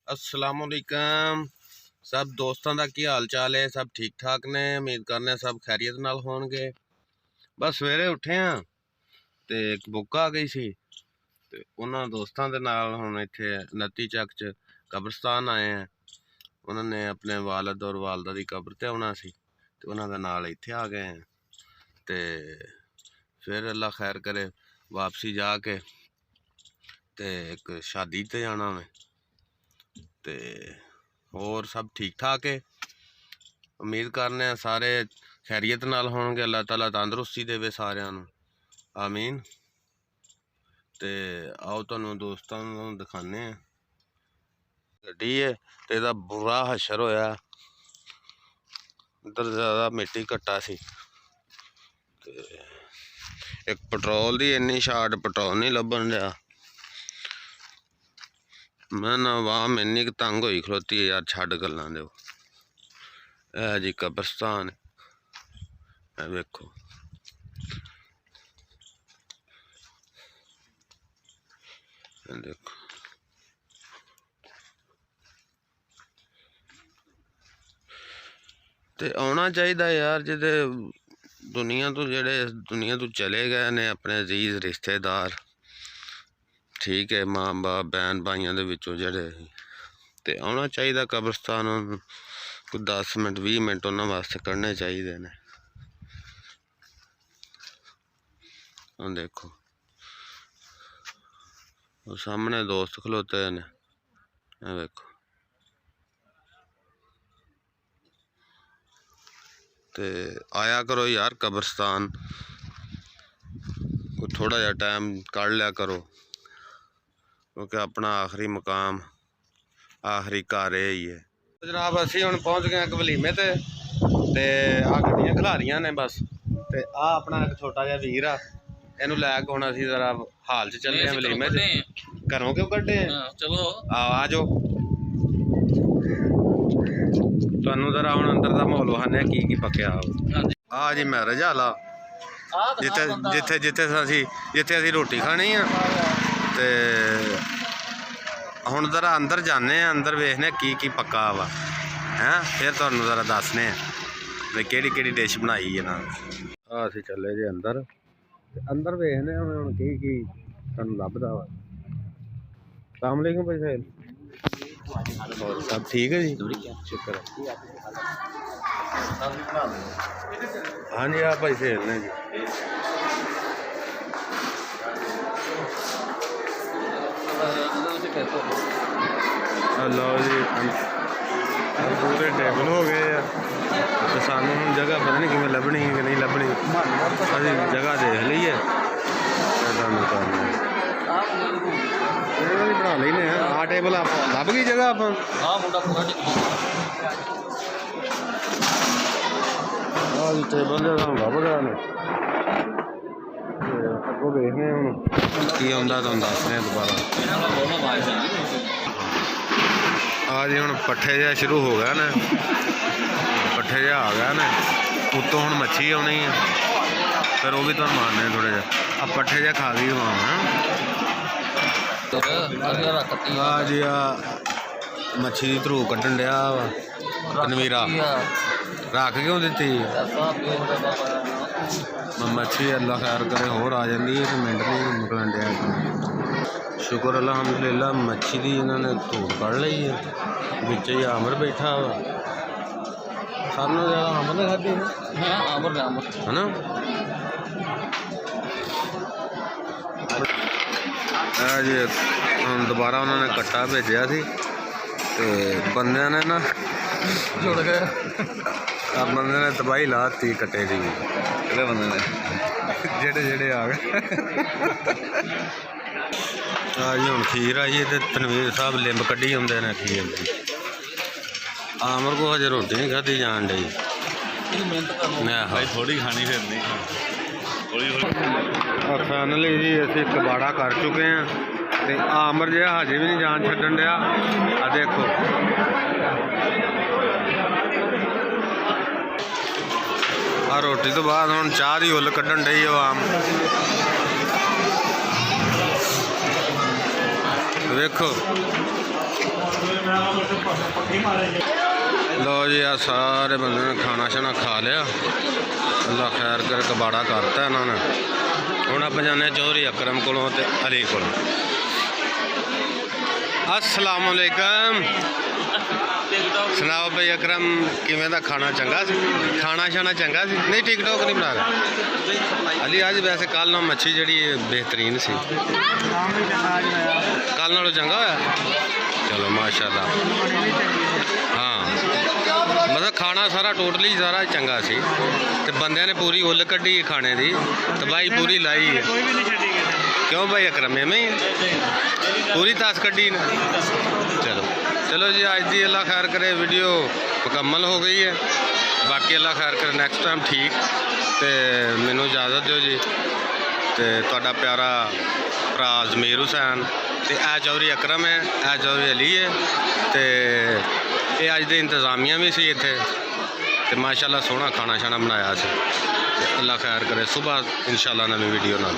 अस्सलामुअलैकुम सब दोस्तों का की हाल चाल है। सब ठीक ठाक ने, उम्मीद करने सब खैरियत नाल होणगे। बस सवेरे उठे हाँ तो एक बुक आ गई सी ते उन्हां दोस्तों के नाल हुण इत्थे नत्ती चक च कब्रस्तान आए हैं। उन्होंने अपने वालद और वालदा की कब्र ते आउणा सी ते उन्हां दे नाल इत्थे आ गए हैं। ते फिर अल्लाह खैर करे वापसी जाके ते एक शादी ते जाना मैं ते होर सब ठीक ठाक है। उम्मीद करने सारे खैरियत नाल होणगे। अल्लाह ताला तंदुरुस्ती देवे सारिआं नूं, आमीन। ते आओ तुहानूं दोस्तां नूं दिखाने गड्डी है ते इहदा बुरा हशर होया। इधर ज़्यादा मिट्टी घट्टा सी ते एक पेट्रोल दी इन्नी शार्ट पेट्रोल नहीं लभन दिया। मैं ना वाम इन्नी क तंग होई खलोती है यार, छड्ड गल्लां दे। ऐ जी कब्रस्तान है, वेखो देखो। ते आना चाहिए यार जिदे दुनिया तो जेड़े दुनिया तो चले गए ने अपने अजीज रिश्तेदार, ठीक है, माँ बाप बहन भाइयों के विचों जेड़े ते आना चाहिए कब्रस्तान। कोई 10 मिनट 20 मिनट उन्होंने वास्ते करने चाहिए ने। देखो वो सामने दोस्त खलोते ने, देखो। ते आया करो यार कब्रस्तान, कोई थोड़ा जा टाइम कढ़ लिया करो, क्योंकि अपना आखिरी मकाम आखिरी घर ही है। जनाब असी हुण पहुँच गए एक वलीमे ते आ गड्डियां खलारियां ने बस। ते आ अपना एक छोटा जिहा वीर आ, इनू लैके हुण असी जरा हाल च चले वलीमे च। घरों क्यों कड्ढे? चलो आ जाओ, तुहानू जरा हुण अंदर दा माहौल विखाने की पक्या। आ जी मैरिज हाल आ, जिथे जिथे असी रोटी खानी आ। ते हुण जरा अंदर जाने, अंदर वेखने की पक्का वा है, फिर तुहानू जरा दसने भी केड़ी डिश बनाई है ना। असी चले जे अंदर, अंदर वेखने हुण की सानू लभदा वा। अस्सलाम वालेकुम भाई साहब, और सब ठीक है जी? शुक्र है। हाँ जी आप भाई सेल ने जी। लो जी पूरे टेबल हो गए तो सानू हम जगह पता नहीं किमें लभनी कि नहीं लभनी, अभी जगह देख लीए बना लेने। आ टेबल लभ गई जगह आप? टेबल लभ गया ने, अगों देखने हूँ की आंदा तुहानू दसने दोबारा। आ जी हुण पट्ठे जहा शुरू हो गया ना, पट्ठे जहा आ गया ना, उत्तों हुण मच्छी आनी है, फिर वो भी तुहानू मारने थोड़े जे। आ पट्ठे जहा खा गई वहाँ। आ जी आ मच्छी की धरू कड्ढन दिया वा नवीरा, रख क्यों दी? मच्छी अल्लाह खैर करे होर आ जाती है तो मिनट नहीं निकलन दिया। शुक्र अलहमदुलिल्लाह मच्छी की इन्होंने धूड़ कढ़ ली है, बिच ही आमर बैठा वा। सानू ज़्यादा आमर ने खाधी है ना। जी हम दोबारा उन्होंने कट्टा भेजा सी तो बंदे ने ना जुड़ गए, बंदे ने तबाही लाती कट्टे की। बंदे ने जेड़े आ गए। जी हुण खीर आई है तो तनवीर साहब लिंब कड्ढी आउंदे ने खीर दी। आमर को हजे रोटी नहीं खाधी जान डई, थोड़ी खानी फिर नहीं खानी। फाइनली जी असीं कबाड़ा कर चुके हैं तो आमर जो हजे भी नहीं जान छड्डन दिया। आ देखो आ रोटी तो बाद हुण चाह दी उल कड्ढन डई आम। देखो लो जी आ सारे बंदे ने खाना शाना खा लिया, अल्लाह खैर कर कबाड़ा करता इन्होंने। हुण आप जाने चौधरी अकरम कोलों ते अली कोलों। अस्सलाम वालेकुम। सुनाओ भाई अकरम किवें दा खाना चंगा सी? खाना शाना चंगा सी? नहीं टिकटॉक नहीं बना रहा अली आज? वैसे कल ना मच्छी जी बेहतरीन सी, कल नालों चंगा होया। चलो माशाल्लाह। हाँ मतलब खाना सारा टोटली सारा चंगा सी ते बंदे ने पूरी उल कड्ढी खाने दी, तबाही पूरी लाई है। क्यों भाई अकरम एवं ही पूरी तास कड्ढी ने? चलो चलो जी आज दी अल्लाह खैर करे वीडियो मुकम्मल हो गई है। बाकी अल्लाह खैर करे नैक्सट टाइम ठीक। तो मैनू इजाज़त दो जी। तो तुहाडा प्यारा भरा ज़मीर हुसैन ते ए चौधरी अकरम है, ए चौधरी अली है। तो ये अज दे इंतज़ामिया भी सी इत्थे ते माशाल्लाह सोहना खाना शाना बनाया सी। अल्लाह खैर करे, सुबह इंशाल्लाह नवी वीडियो नाल।